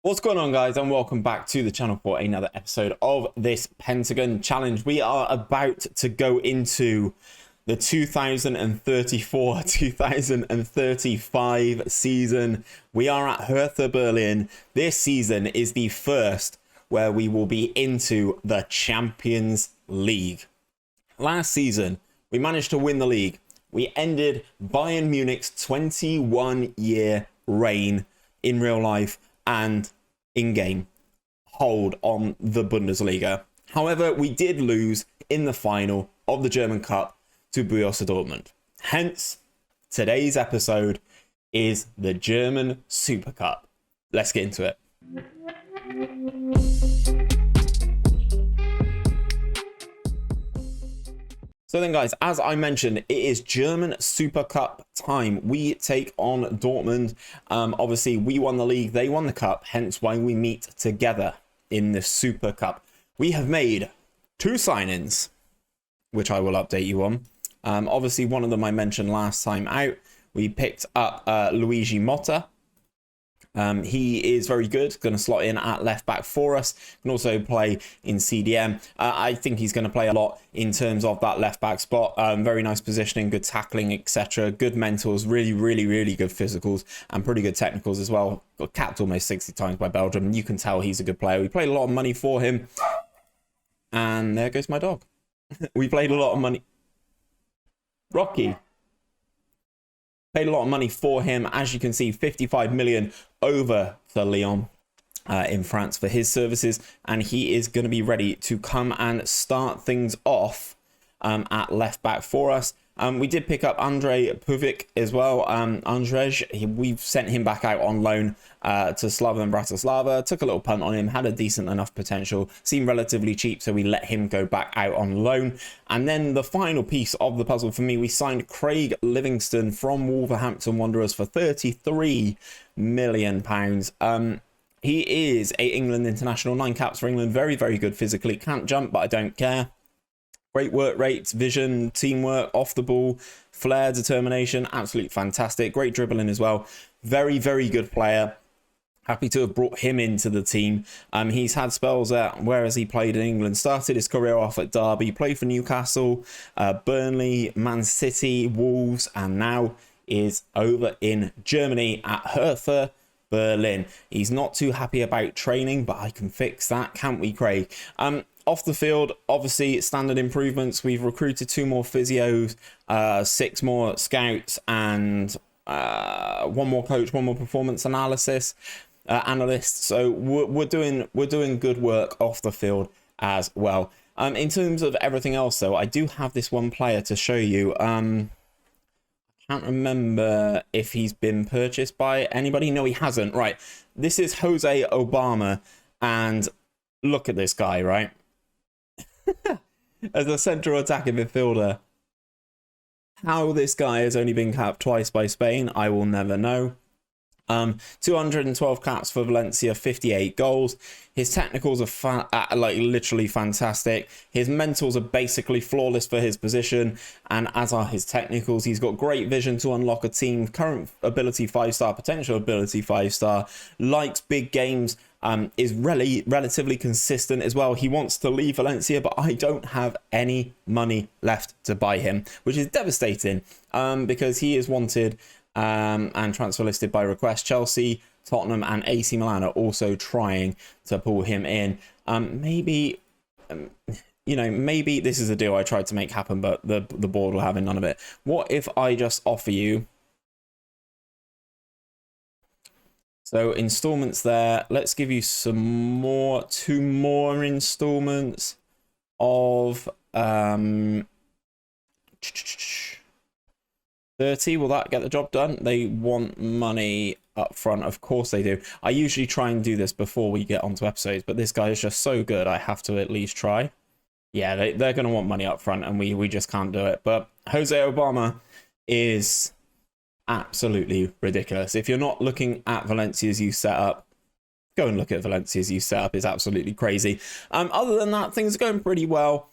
What's going on, guys, and welcome back to the channel for another episode of this Pentagon challenge. We are about to go into the 2034-2035 season. We are at Hertha Berlin. This season is the first where we will be into the Champions League. Last season, we managed to win the league. We ended Bayern Munich's 21-year reign in real life and in-game hold on the Bundesliga. However, we did lose in the final of the German Cup to Borussia Dortmund. Hence, today's episode is the German Super Cup. Let's get into it. So then, guys, as I mentioned, it is German Super Cup time. We take on Dortmund. Obviously, we won the league, they won the cup, hence why we meet together in the Super Cup. We have made 2 signings, which I will update you on. Obviously, one of them I mentioned last time out. We picked up Luigi Motta. He is very good, going to slot in at left back for us, can also play in CDM. I think he's going to play a lot in terms of that left back spot. Very nice positioning, good tackling, etc. Good mentals, really good physicals, and pretty good technicals as well. Got capped almost 60 times by Belgium. You can tell he's a good player. We played a lot of money for him, and there goes my dog. We played a lot of money. Rocky. Paid a lot of money for him. As you can see, 55 million over to Lyon in France for his services. And he is going to be ready to come and start things off at left back for us. We did pick up Andrej Puvic as well. Andrej, we've sent him back out on loan to Slaven Bratislava. Took a little punt on him, had a decent enough potential, seemed relatively cheap, so we let him go back out on loan. And then the final piece of the puzzle for me, we signed Craig Livingston from Wolverhampton Wanderers for £33 million. He is a England international, 9 caps for England, very good physically, can't jump, but I don't care. Great work rates, vision, teamwork, off the ball, flair, determination, absolutely fantastic. Great dribbling as well. Very good player. Happy to have brought him into the team. He's had spells at where has he played in England. Started his career off at Derby, played for Newcastle, Burnley, Man City, Wolves, and now is over in Germany at Hertha Berlin. He's not too happy about training, but I can fix that, can't we, Craig? Off the field, obviously, standard improvements. We've recruited 2 more physios, 6 more scouts, and 1 more coach, 1 more performance analyst. So we're doing good work off the field as well. In terms of everything else, though, I do have this one player to show you. I can't remember if he's been purchased by anybody. No, he hasn't. Right, this is Jose Obama, and look at this guy, right? As a central attacking midfielder, how this guy has only been capped twice by Spain, I will never know. 212 caps for Valencia, 58 goals. His technicals are like literally fantastic. His mentals are basically flawless for his position, and as are his technicals. He's got great vision to unlock a team. Current ability 5-star, potential ability 5-star. Likes big games. Is relatively consistent as well. He wants to leave Valencia, but I don't have any money left to buy him, which is devastating because he is wanted and transfer listed by request. Chelsea, Tottenham, and AC Milan are also trying to pull him in. Maybe this is a deal I tried to make happen, but the board will have none of it. What if I just offer you? So installments there. Let's give you some more, 2 more installments of 30. Will that get the job done? They want money up front. Of course they do. I usually try and do this before we get onto episodes, but this guy is just so good. I have to at least try. Yeah, they're going to want money up front, and we just can't do it. But Jose Obama is absolutely ridiculous. If you're not looking at Valencia's youth setup, go and look at Valencia's youth setup. Is absolutely crazy. Other than that, things are going pretty well.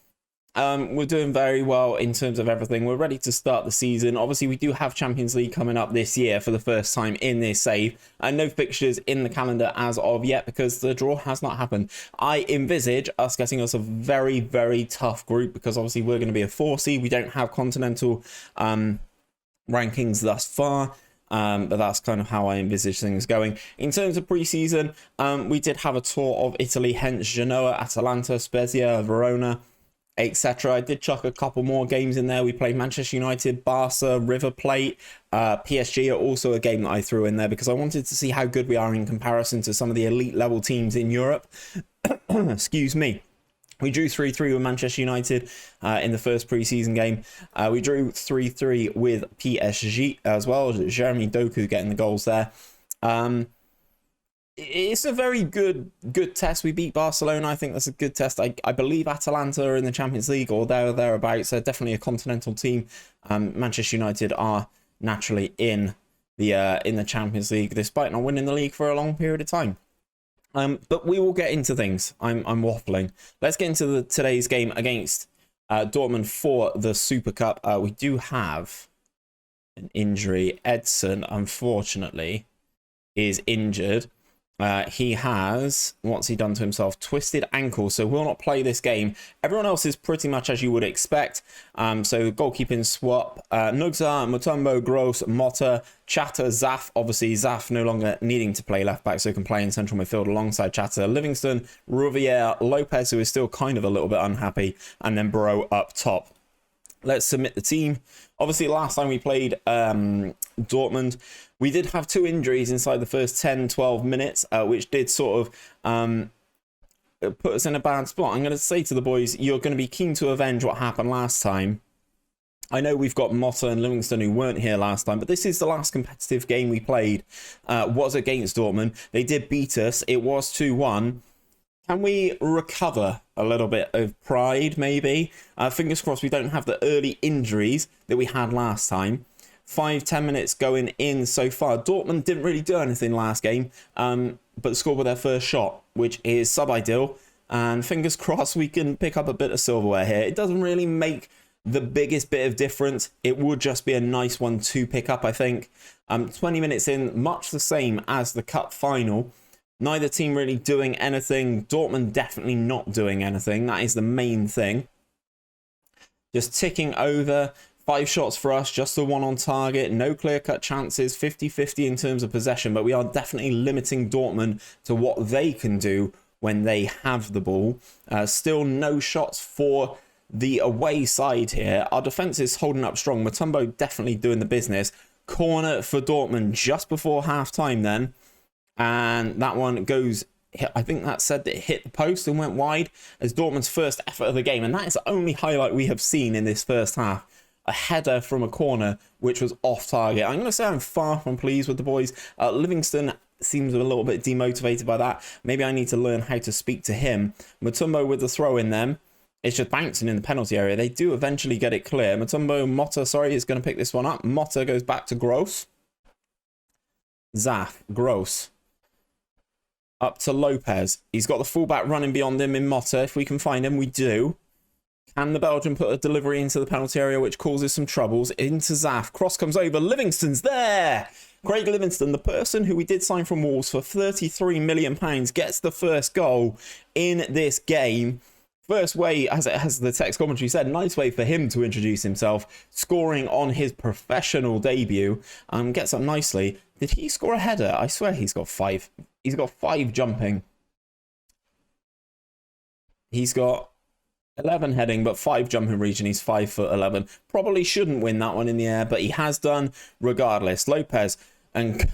We're doing very well in terms of everything. We're ready to start the season. Obviously, we do have Champions League coming up this year for the first time in this save. And no fixtures in the calendar as of yet because the draw has not happened. I envisage us getting us a very, very tough group because obviously we're going to be a 4 seed. We don't have continental rankings thus far. But that's kind of how I envisage things going. In terms of pre-season, we did have a tour of Italy, hence Genoa, Atalanta, Spezia, Verona, etc. I did chuck a couple more games in there. We played Manchester United, Barca, River Plate, PSG are also a game that I threw in there because I wanted to see how good we are in comparison to some of the elite level teams in Europe. Excuse me. We drew 3-3 with Manchester United in the first pre-season game. We drew 3-3 with PSG as well. Jeremy Doku getting the goals there. It's a very good test. We beat Barcelona. I think that's a good test. I believe Atalanta are in the Champions League or thereabouts. They're definitely a continental team. Manchester United are naturally in the Champions League despite not winning the league for a long period of time. But we will get into things. I'm waffling. Let's get into today's game against Dortmund for the Super Cup. We do have an injury. Edson, unfortunately, is injured. He has, what's he done to himself? Twisted ankle, so will not play this game. Everyone else is pretty much as you would expect. So goalkeeping swap, NEWGEN, Mutombo, Gross, Motta, Chatter, Zaf. Obviously, Zaf no longer needing to play left back, so can play in central midfield alongside Chatter. Livingston, Rouvière, Lopez, who is still kind of a little bit unhappy, and then Bro up top. Let's submit the team. Obviously, last time we played Dortmund, we did have 2 injuries inside the first 10-12 minutes, which did sort of put us in a bad spot. I'm going to say to the boys, you're going to be keen to avenge what happened last time. I know we've got Motta and Livingston who weren't here last time, but this is the last competitive game we played, was against Dortmund. They did beat us. It was 2-1. Can we recover a little bit of pride, maybe? Fingers crossed we don't have the early injuries that we had last time. 5-10 minutes going in so far. Dortmund didn't really do anything last game, but scored with their first shot, which is sub-ideal. And fingers crossed we can pick up a bit of silverware here. It doesn't really make the biggest bit of difference. It would just be a nice one to pick up, I think. 20 minutes in, much the same as the cup final. Neither team really doing anything. Dortmund definitely not doing anything. That is the main thing. Just ticking over. 5 shots for us, just the 1 on target. No clear-cut chances. 50-50 in terms of possession. But we are definitely limiting Dortmund to what they can do when they have the ball. Still no shots for the away side here. Our defence is holding up strong. Mutombo definitely doing the business. Corner for Dortmund just before half-time then. And that one goes, I think that said that it hit the post and went wide as Dortmund's first effort of the game. And that is the only highlight we have seen in this first half. A header from a corner, which was off target. I'm going to say I'm far from pleased with the boys. Livingston seems a little bit demotivated by that. Maybe I need to learn how to speak to him. Mutombo with the throw in them. It's just bouncing in the penalty area. They do eventually get it clear. Motta, is going to pick this one up. Motta goes back to Gross. Zaf, Gross. Up to Lopez. He's got the fullback running beyond him in Motta. If we can find him, we do. Can the Belgian put a delivery into the penalty area, which causes some troubles? Into Zaf. Cross comes over. Livingston's there. Craig Livingston, the person who we did sign from Wolves for £33 million, gets the first goal in this game. First way, as the text commentary said, nice way for him to introduce himself, scoring on his professional debut. Gets up nicely. Did he score a header? I swear he's got 5. He's got 5 jumping. He's got 11 heading, but 5 jumping region. He's 5'11". Probably shouldn't win that one in the air, but he has done regardless. Lopez, and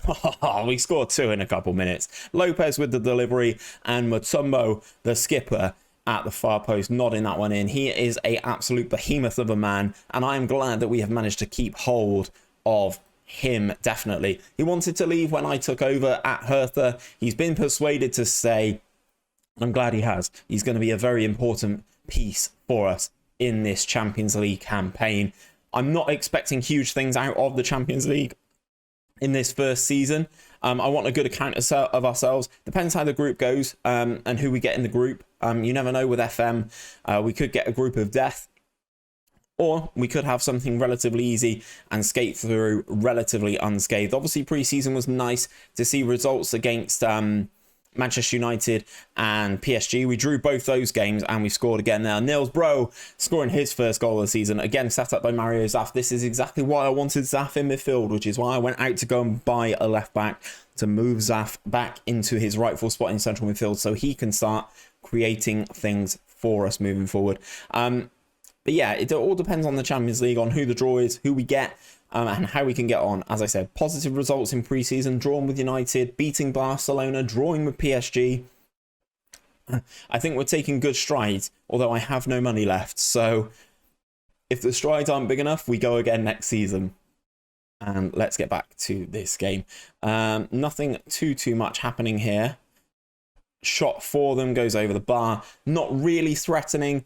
we scored 2 in a couple minutes. Lopez with the delivery, and Mutombo, the skipper, at the far post, nodding that one in. He is a absolute behemoth of a man, and I am glad that we have managed to keep hold of him, definitely. He wanted to leave when I took over at Hertha. He's been persuaded to stay. I'm glad he has. He's going to be a very important piece for us in this Champions League campaign. I'm not expecting huge things out of the Champions League in this first season. I want a good account of ourselves. Depends how the group goes and who we get in the group. You never know with FM. We could get a group of death, or we could have something relatively easy and skate through relatively unscathed. Obviously, pre-season was nice to see results against Manchester United and PSG. We drew both those games and we scored again there. Nils Bro scoring his first goal of the season, again set up by Mario Zaf. This is exactly why I wanted Zaf in midfield, which is why I went out to go and buy a left back to move Zaf back into his rightful spot in central midfield so he can start creating things for us moving forward. But yeah, it all depends on the Champions League, on who the draw is, who we get, and how we can get on. As I said, positive results in pre-season, drawn with United, beating Barcelona, drawing with PSG. I think we're taking good strides, although I have no money left. So if the strides aren't big enough, we go again next season. And let's get back to this game. Nothing too much happening here. Shot for them, goes over the bar. Not really threatening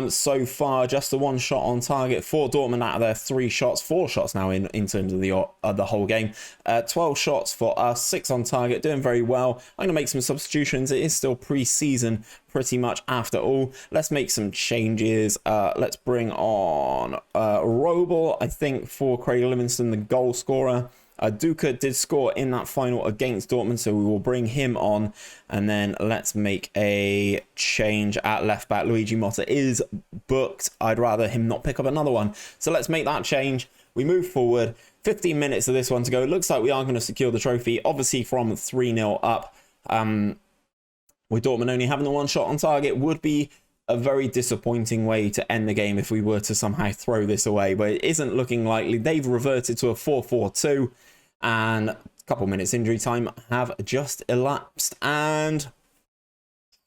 so far. Just the one shot on target for Dortmund out of their 3 shots. 4 shots now in terms of the whole game. 12 shots for us, 6 on target. Doing very well. I'm going to make some substitutions. It is still pre-season pretty much after all. Let's make some changes. Let's bring on Robel, I think, for Craig Livingston, the goal scorer. Duca did score in that final against Dortmund, so we will bring him on. And then let's make a change at left back. Luigi Motta is booked. I'd rather him not pick up another one. So let's make that change. We move forward. 15 minutes of this one to go. It looks like we are going to secure the trophy, obviously from 3-0 up. With Dortmund only having the 1 shot on target would be a very disappointing way to end the game if we were to somehow throw this away, but it isn't looking likely. They've reverted to a 4-4-2, and a couple minutes injury time have just elapsed, and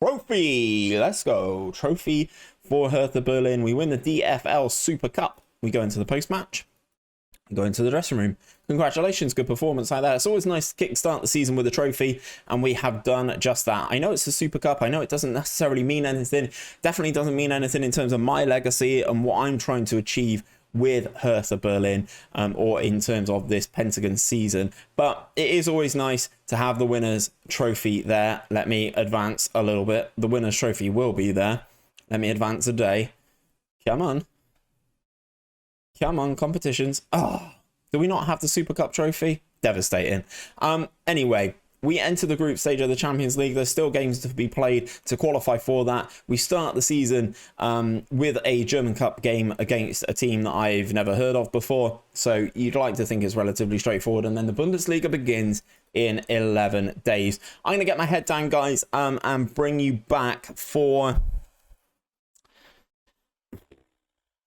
trophy, let's go. Trophy for Hertha Berlin. We win the DFL Super Cup. We go into the post-match, go into the dressing room. Congratulations, good performance like that. It's always nice to kickstart the season with a trophy, and we have done just that. I know it's a Super Cup. I know it doesn't necessarily mean anything. Definitely doesn't mean anything in terms of my legacy and what I'm trying to achieve with Hertha Berlin, or in terms of this Pentagon season. But it is always nice to have the winner's trophy there. Let me advance a little bit. The winner's trophy will be there. Let me advance a day. Come on. Come on, competitions. Oh, do we not have the Super Cup trophy? Devastating. Anyway, we enter the group stage of the Champions League. There's still games to be played to qualify for that. We start the season with a German Cup game against a team that I've never heard of before. So you'd like to think it's relatively straightforward. And then the Bundesliga begins in 11 days. I'm going to get my head down, guys, and bring you back for...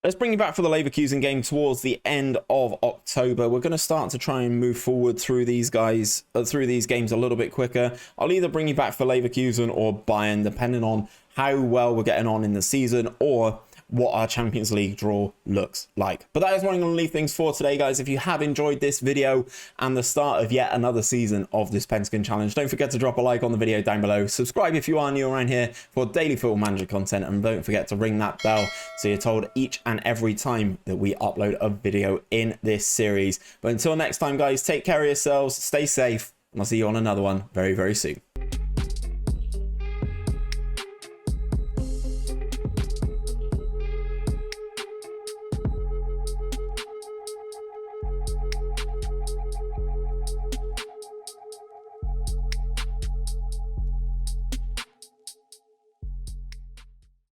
Let's bring you back for the Leverkusen game towards the end of October. We're going to start to try and move forward through these games a little bit quicker. I'll either bring you back for Leverkusen or Bayern, depending on how well we're getting on in the season or what our Champions League draw looks like. But that is where I'm going to leave things for today, guys. If you have enjoyed this video and the start of yet another season of this Pentagon Challenge, don't forget to drop a like on the video down below. Subscribe if you are new around here for daily Football Manager content, and don't forget to ring that bell so you're told each and every time that we upload a video in this series. But until next time, guys, take care of yourselves, stay safe, and I'll see you on another one very, very soon.